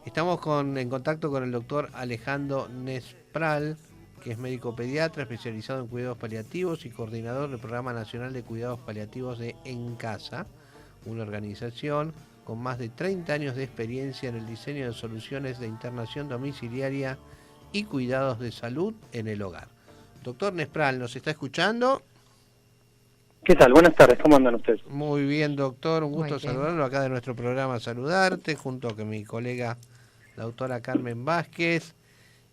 Estamos en contacto con el doctor Alejandro Nespral, que es médico pediatra especializado en cuidados paliativos y coordinador del Programa Nacional de Cuidados Paliativos de En Casa, una organización con más de 30 años de experiencia en el diseño de soluciones de internación domiciliaria y cuidados de salud en el hogar. Doctor Nespral, ¿nos está escuchando? ¿Qué tal? Buenas tardes, ¿cómo andan ustedes? Muy bien, doctor, un gusto saludarlo acá de nuestro programa Saludarte, junto con mi colega, la doctora Carmen Vázquez,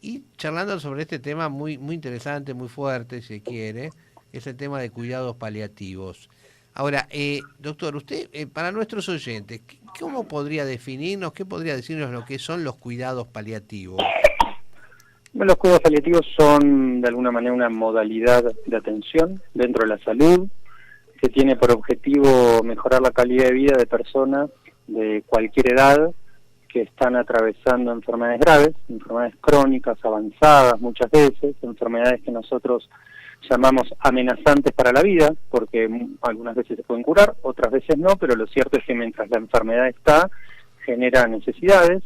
y charlando sobre este tema muy interesante, muy fuerte, si quiere, es el tema de cuidados paliativos. Ahora, doctor, usted, para nuestros oyentes, ¿cómo podría definirnos, qué podría decirnos lo que son los cuidados paliativos? Bueno, los cuidados paliativos son, de alguna manera, una modalidad de atención dentro de la salud que tiene por objetivo mejorar la calidad de vida de personas de cualquier edad que están atravesando enfermedades graves, enfermedades crónicas, avanzadas muchas veces, enfermedades que nosotros llamamos amenazantes para la vida, porque algunas veces se pueden curar, otras veces no, pero lo cierto es que mientras la enfermedad está, genera necesidades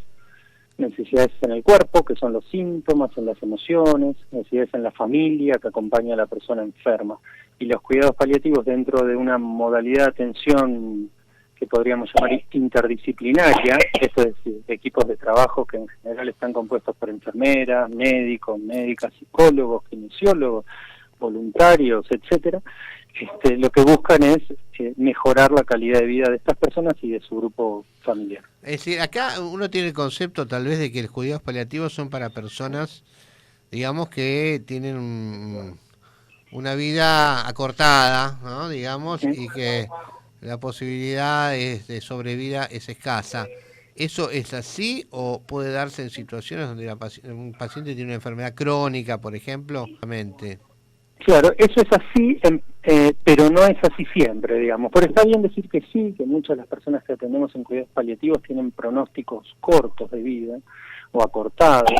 en el cuerpo, que son los síntomas, en las emociones, necesidades en la familia que acompaña a la persona enferma. Y los cuidados paliativos dentro de una modalidad de atención que podríamos llamar interdisciplinaria, esto es decir, equipos de trabajo que en general están compuestos por enfermeras, médicos, médicas, psicólogos, kinesiólogos, voluntarios, etcétera, lo que buscan es mejorar la calidad de vida de estas personas y de su grupo familiar. Es decir, acá uno tiene el concepto tal vez de que los cuidados paliativos son para personas, digamos, que tienen una vida acortada, ¿no? Digamos, ¿Sí? Y que la posibilidad de sobrevida es escasa. ¿Eso es así o puede darse en situaciones donde un paciente tiene una enfermedad crónica, por ejemplo? Claro, eso es así, pero no es así siempre, digamos. Pero está bien decir que sí, que muchas de las personas que atendemos en cuidados paliativos tienen pronósticos cortos de vida o acortados,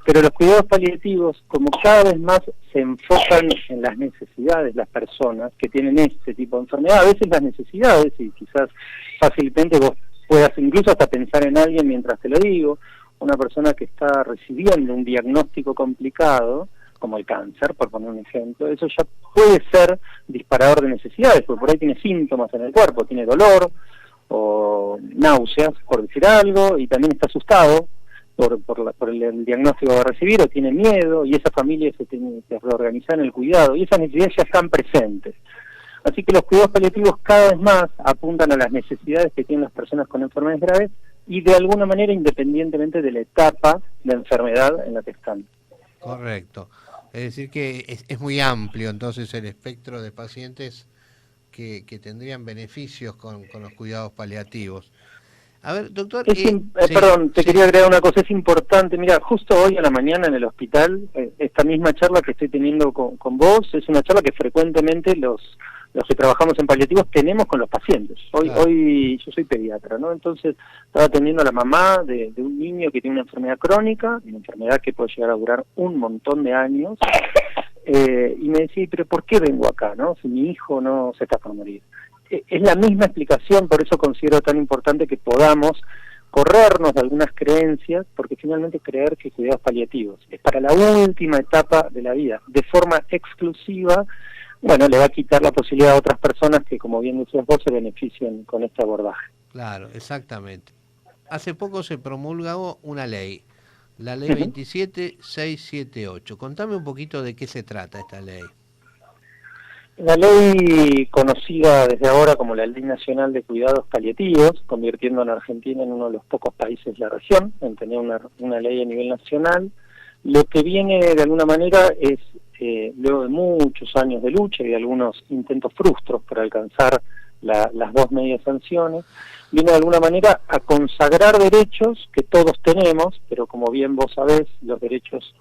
pero los cuidados paliativos, como cada vez más se enfocan en las necesidades de las personas que tienen este tipo de enfermedad, a veces las necesidades, y quizás fácilmente vos puedas incluso hasta pensar en alguien mientras te lo digo, una persona que está recibiendo un diagnóstico complicado, como el cáncer, por poner un ejemplo, eso ya puede ser disparador de necesidades, porque por ahí tiene síntomas en el cuerpo, tiene dolor o náuseas, por decir algo, y también está asustado por el diagnóstico que va a recibir, o tiene miedo, y esa familia se tiene que reorganizar en el cuidado, y esas necesidades ya están presentes. Así que los cuidados paliativos cada vez más apuntan a las necesidades que tienen las personas con enfermedades graves, y de alguna manera independientemente de la etapa de enfermedad en la que están. Correcto. Es decir que es muy amplio entonces el espectro de pacientes que tendrían beneficios con los cuidados paliativos. A ver, doctor... perdón, quería agregar una cosa, es importante. Mira, justo hoy a la mañana en el hospital, esta misma charla que estoy teniendo con vos, es una charla que frecuentemente los que trabajamos en paliativos tenemos con los pacientes. Hoy yo soy pediatra, ¿no? Entonces estaba atendiendo a la mamá de un niño que tiene una enfermedad crónica, una enfermedad que puede llegar a durar un montón de años, y me decía, pero ¿por qué vengo acá, no? Si mi hijo no se está por morir. Es la misma explicación, por eso considero tan importante que podamos corrernos de algunas creencias, porque finalmente creer que cuidados paliativos es para la última etapa de la vida, de forma exclusiva, bueno, le va a quitar la posibilidad a otras personas que, como bien decías vos, se beneficien con este abordaje. Claro, exactamente. Hace poco se promulgó una ley, la ley 27678. Contame un poquito de qué se trata esta ley. La ley conocida desde ahora como la Ley Nacional de Cuidados Paliativos, convirtiendo a la Argentina en uno de los pocos países de la región en tener una ley a nivel nacional, lo que viene de alguna manera es, luego de muchos años de lucha y de algunos intentos frustros por alcanzar las dos medias sanciones, viene de alguna manera a consagrar derechos que todos tenemos, pero como bien vos sabés, los derechos,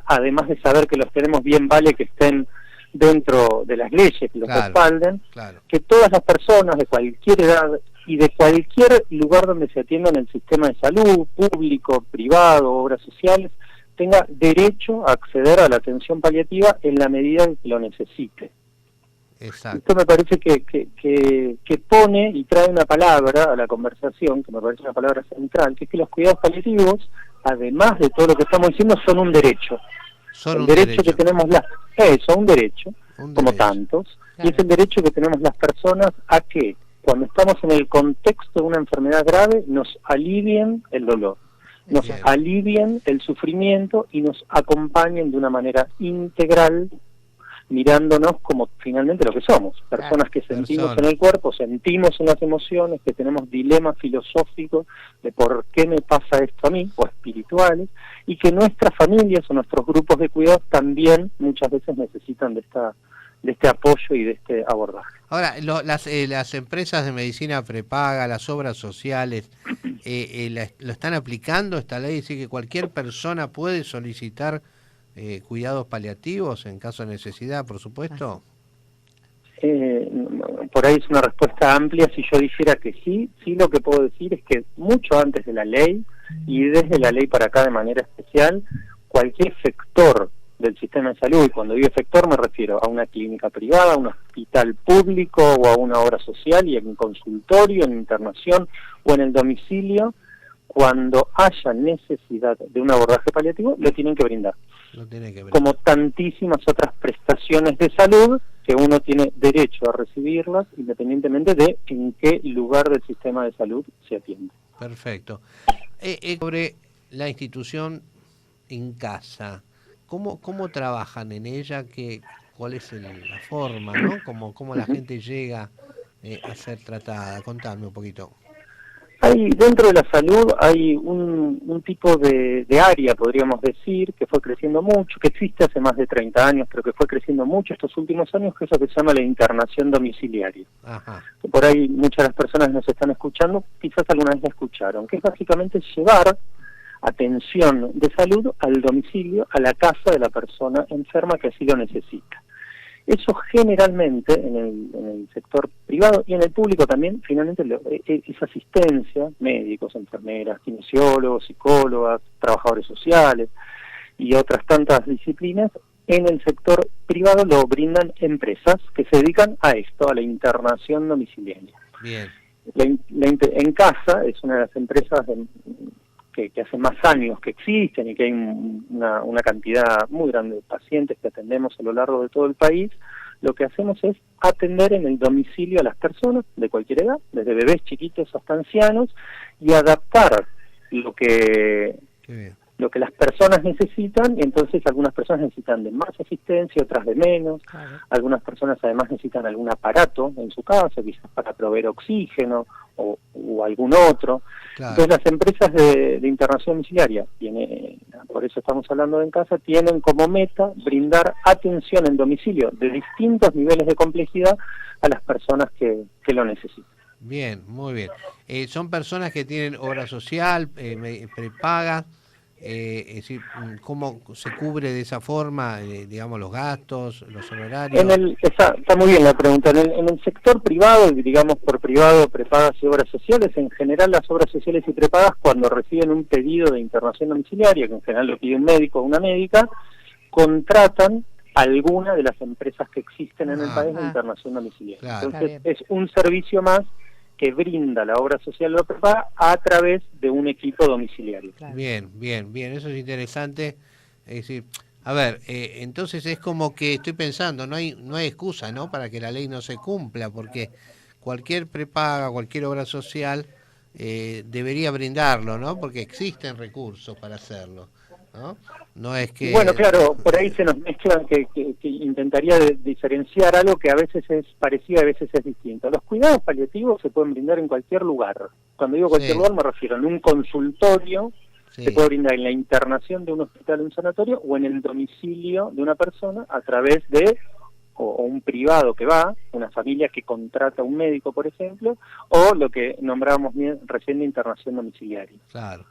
además de saber que los tenemos, bien vale que estén dentro de las leyes que los respalden, que todas las personas de cualquier edad y de cualquier lugar donde se atienda en el sistema de salud, público, privado, obras sociales, tenga derecho a acceder a la atención paliativa en la medida en que lo necesite. Exacto. Esto me parece que pone y trae una palabra a la conversación, que me parece una palabra central, que es que los cuidados paliativos, además de todo lo que estamos diciendo, son un derecho. Son el un derecho derecho. que tenemos un derecho, como derecho. tantos, Claro. y es el derecho que tenemos las personas a que, cuando estamos en el contexto de una enfermedad grave, nos alivien el dolor, nos Bien. alivien el sufrimiento y nos acompañen de una manera integral, mirándonos como finalmente lo que somos, personas que sentimos Personas. en el cuerpo, sentimos unas emociones, que tenemos dilemas filosóficos de por qué me pasa esto a mí, o espirituales, y que nuestras familias o nuestros grupos de cuidados también muchas veces necesitan de este apoyo y de este abordaje. Ahora, las empresas de medicina prepaga, las obras sociales, ¿lo están aplicando esta ley? ¿Dice que cualquier persona puede solicitar cuidados paliativos en caso de necesidad, por supuesto? Por ahí es una respuesta amplia. Si yo dijera que sí lo que puedo decir es que mucho antes de la ley, y desde la ley para acá de manera especial, cualquier sector del sistema de salud, y cuando digo sector me refiero a una clínica privada, a un hospital público o a una obra social, y en consultorio, en internación o en el domicilio, cuando haya necesidad de un abordaje paliativo, lo tienen que brindar. Lo tiene que ver. Como tantísimas otras prestaciones de salud que uno tiene derecho a recibirlas independientemente de en qué lugar del sistema de salud se atiende. Perfecto. Sobre la institución en casa, ¿cómo trabajan en ella? ¿Cuál es la forma, ¿no? ¿Cómo la gente llega a ser tratada? Contame un poquito. Dentro de la salud hay un tipo de área, podríamos decir, que fue creciendo mucho, que existe hace más de 30 años, pero que fue creciendo mucho estos últimos años, que es lo que se llama la internación domiciliaria. Ajá. Que por ahí muchas de las personas que nos están escuchando, quizás alguna vez la escucharon, que es básicamente llevar atención de salud al domicilio, a la casa de la persona enferma que así lo necesita. Eso generalmente en el sector privado y en el público también, finalmente es asistencia, médicos, enfermeras, kinesiólogos, psicólogas, trabajadores sociales y otras tantas disciplinas. En el sector privado lo brindan empresas que se dedican a esto, a la internación domiciliaria. Bien. En Casa es una de las empresas que hace más años que existen y que hay una cantidad muy grande de pacientes que atendemos a lo largo de todo el país. Lo que hacemos es atender en el domicilio a las personas de cualquier edad, desde bebés chiquitos hasta ancianos, y adaptar lo que las personas necesitan. Y entonces algunas personas necesitan de más asistencia, otras de menos. Claro. Algunas personas además necesitan algún aparato en su casa, quizás para proveer oxígeno o algún otro. Claro. Entonces las empresas de internación domiciliaria, por eso estamos hablando de En Casa, tienen como meta brindar atención en domicilio de distintos niveles de complejidad a las personas que lo necesitan. Bien, muy bien. Son personas que tienen obra social, prepaga, es decir, ¿cómo se cubre de esa forma, digamos, los gastos, los honorarios? Está muy bien la pregunta. En el sector privado, digamos por privado, prepagas y obras sociales, en general las obras sociales y prepagas, cuando reciben un pedido de internación domiciliaria, que en general lo pide un médico o una médica, contratan alguna de las empresas que existen en el país de internación domiciliaria. Claro. Entonces es un servicio más que brinda la obra social o prepaga a través de un equipo domiciliario. Claro. Bien, eso es interesante. Es decir, a ver, entonces es como que estoy pensando, no hay excusa, ¿no?, para que la ley no se cumpla, porque cualquier prepaga, cualquier obra social debería brindarlo, ¿no?, porque existen recursos para hacerlo, ¿no? No es que... Bueno, claro, por ahí se nos mezclan que intentaría diferenciar algo que a veces es parecido, a veces es distinto. Los cuidados paliativos se pueden brindar en cualquier lugar. Cuando digo cualquier lugar me refiero en un consultorio, se puede brindar en la internación de un hospital o un sanatorio, o en el domicilio de una persona a través de o un privado que va, una familia que contrata a un médico, por ejemplo, o lo que nombrábamos recién de internación domiciliaria. Claro.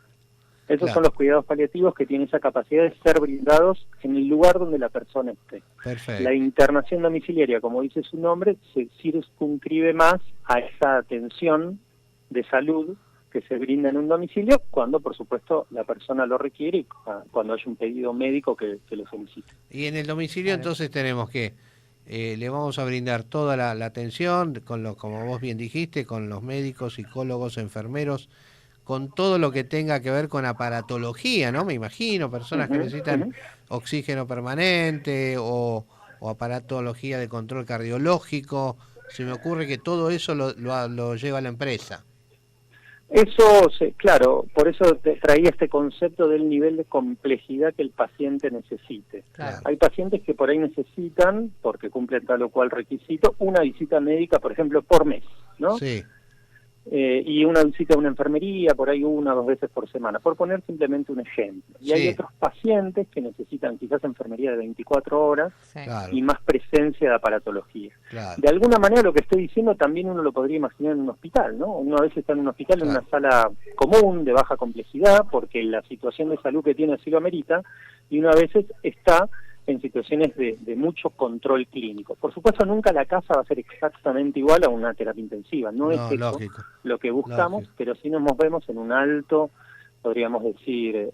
Esos son los cuidados paliativos que tienen esa capacidad de ser brindados en el lugar donde la persona esté. Perfecto. La internación domiciliaria, como dice su nombre, se circunscribe más a esa atención de salud que se brinda en un domicilio cuando, por supuesto, la persona lo requiere y cuando hay un pedido médico que lo solicite. Y en el domicilio entonces tenemos que Le vamos a brindar toda la atención, como vos bien dijiste, con los médicos, psicólogos, enfermeros, con todo lo que tenga que ver con aparatología, ¿no? Me imagino, personas que Ujú, necesitan ujú. oxígeno permanente o aparatología de control cardiológico. Se me ocurre que todo eso lo lleva la empresa. Eso, claro, por eso traía este concepto del nivel de complejidad que el paciente necesite. Claro. Hay pacientes que por ahí necesitan, porque cumplen tal o cual requisito, una visita médica, por ejemplo, por mes, ¿no? Sí, Y una visita a una enfermería, por ahí 1 o 2 veces por semana, por poner simplemente un ejemplo. Y hay sí, otros pacientes que necesitan quizás enfermería de 24 horas Sí. claro, y más presencia de aparatología. claro, De alguna manera lo que estoy diciendo también uno lo podría imaginar en un hospital, ¿no? Uno a veces está en un hospital en claro. una sala común, de baja complejidad, porque la situación de salud que tiene así lo amerita, y uno a veces está en situaciones de mucho control clínico. Por supuesto, nunca la casa va a ser exactamente igual a una terapia intensiva, no es No, eso lógico, lo que buscamos, lógico. pero sí nos movemos en un alto, podríamos decir,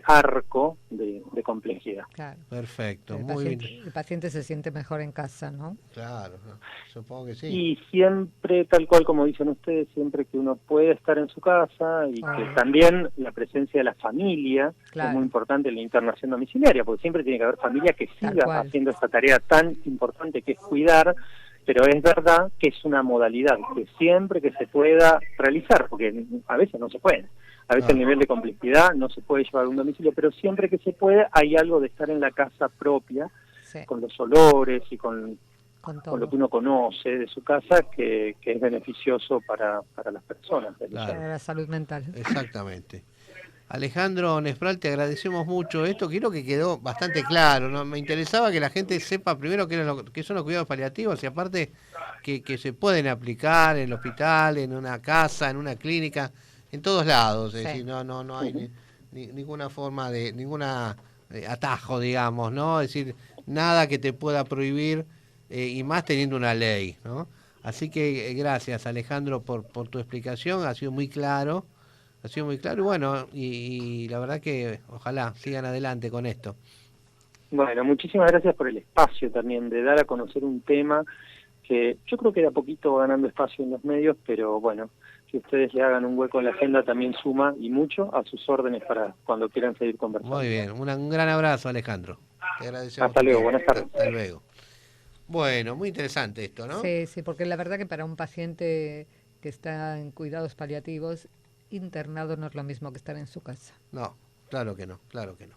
arco de complejidad. Claro. Perfecto, El muy paciente, bien. el paciente se siente mejor en casa, ¿no? Claro, ¿no? Supongo que sí. Y siempre, tal cual como dicen ustedes, siempre que uno puede estar en su casa y que Obvio. también la presencia de la familia es Claro. muy importante en la internación domiciliaria, porque siempre tiene que haber familia que Tal siga cual. haciendo esta tarea tan importante que es cuidar, pero es verdad que es una modalidad que siempre que se pueda realizar, porque a veces no se puede. A veces Ah. el nivel de complejidad no se puede llevar a un domicilio, pero siempre que se puede hay algo de estar en la casa propia, Sí, con los olores y con con lo que todo. uno conoce de su casa, que es beneficioso para las personas. Claro. Para la salud mental. Exactamente. Alejandro Nespral, te agradecemos mucho esto, creo que quedó bastante claro, ¿no? Me interesaba que la gente sepa primero qué son los cuidados paliativos y aparte que se pueden aplicar en el hospital, en una casa, en una clínica, en todos lados, es Sí. decir, no hay Ujú. ninguna forma ninguna atajo, digamos, ¿no? Es decir, nada que te pueda prohibir y más teniendo una ley, ¿no? Así que gracias Alejandro por tu explicación, ha sido muy claro. Ha sido muy claro y bueno, y la verdad que ojalá sigan adelante con esto. Bueno, muchísimas gracias por el espacio también, de dar a conocer un tema que yo creo que de a poquito va ganando espacio en los medios, pero bueno, que ustedes le hagan un hueco en la agenda también suma y mucho a sus órdenes para cuando quieran seguir conversando. Muy bien, un gran abrazo Alejandro. Te agradecemos Hasta tu luego, tiempo. buenas tardes. Hasta luego. Bueno, muy interesante esto, ¿no? Sí, sí, porque la verdad que para un paciente que está en cuidados paliativos, internado no es lo mismo que estar en su casa. No, claro que no, claro que no.